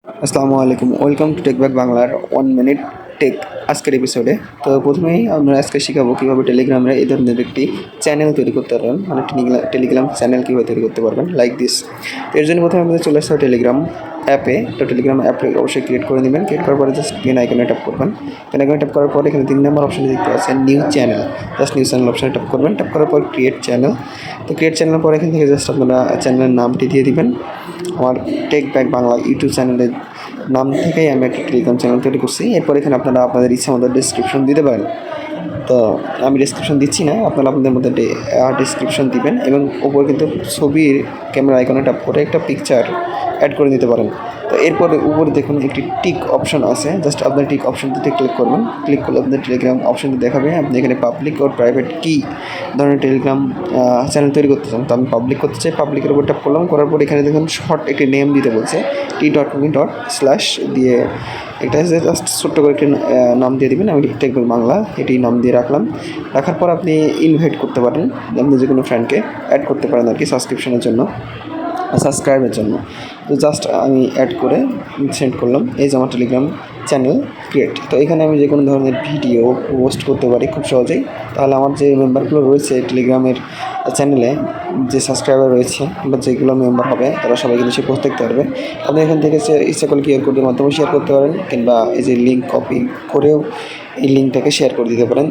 আসসালামু আলাইকুম, welcome to টেকব্যাক বাংলার 1 মিনিট টেক আজকের এপিসোডে। তো প্রথমেই আমরা আজকে শিখাবো কীভাবে টেলিগ্রামে এই ধরনের একটি চ্যানেল তৈরি করতে পারবেন, মানে টেলিগ্রাম চ্যানেল কীভাবে তৈরি করতে পারবেন লাইক দিস। তো এর জন্য প্রথমে আমাদের চলে আসতে হবে টেলিগ্রাম অ্যাপে। তো টেলিগ্রাম অ্যাপে অবশ্যই ক্রিয়েট করে নেবেন। ক্রিয়েট করার পরে জাস্ট পেন আইকনে ট্যাপ করবেন। পেন আইকনে ট্যাপ করার পরে এখানে 3 নম্বর অপশানে দেখতে পাচ্ছেন new channel. Just new channel অপশানে ট্যাপ করবেন। ট্যাপ করার পর ক্রিয়েট চ্যানেল। তো ক্রিয়েট চ্যানেলের পরে এখান থেকে জাস্ট আপনারা চ্যানেলের নামটি দিয়ে দিবেন। আমার টেকব্যাক বাংলা ইউটিউব চ্যানেলের নাম থেকেই আমি একটা টেলিগ্রাম চ্যানেল তৈরি করছি। এরপর এখানে আপনারা আপনাদের ইচ্ছা মতো ডিসক্রিপশন দিতে পারেন। তো আমি ডিসক্রিপশন দিচ্ছি না, আপনারা আপনাদের মধ্যে ডিসক্রিপশন দিবেন এবং ওপরে কিন্তু ছবির ক্যামেরা আইকনে ট্যাপ করে একটা পিকচার অ্যাড করে নিতে পারেন। তো এরপরে উপরে দেখুন একটি টিক অপশন আছে, জাস্ট আপনার টিক অপশনটিতে ক্লিক করবেন। ক্লিক করলে আপনাদের টেলিগ্রাম অপশনটি দেখাবে। আপনি এখানে পাবলিক ও প্রাইভেট কী ধরনের টেলিগ্রাম চ্যানেল তৈরি করতে চান। তো আমি পাবলিক করতে চাই, পাবলিকের উপর ট্যাপ করলাম। করার পর এখানে দেখুন শর্ট একটি নেম দিতে বলছে, t.me/ দিয়ে এটা জাস্ট ছোট্ট করে একটি নাম দিয়ে দেবেন। আমি টেকব্যাক বাংলা এটি নাম দিয়ে রাখলাম। রাখার পর আপনি ইনভাইট করতে পারেন, আপনি যে কোনো ফ্রেন্ডকে অ্যাড করতে পারেন আর কি সাবস্ক্রিপশনের জন্য, সাবস্ক্রাইবের জন্য। তো জাস্ট আমি অ্যাড করে সেন্ড করলাম। এই যে আমার টেলিগ্রাম চ্যানেল ক্রিয়েট। তো এখানে আমি যে কোনো ধরনের ভিডিও পোস্ট করতে পারি খুব সহজেই। তাহলে আমার যে মেম্বারগুলো রয়েছে টেলিগ্রামের চ্যানেলে, যে সাবস্ক্রাইবার রয়েছে বা যেগুলো মেম্বার হবে তারা সবাই কিন্তু সে পোস্ট দেখতে পারবে। আপনি এখান থেকে ইচ্ছা করলে কিউআর কোডের মাধ্যমে শেয়ার করতে পারেন, কিংবা এই যে লিঙ্ক কপি করেও এই লিঙ্কটাকে শেয়ার করে দিতে পারেন।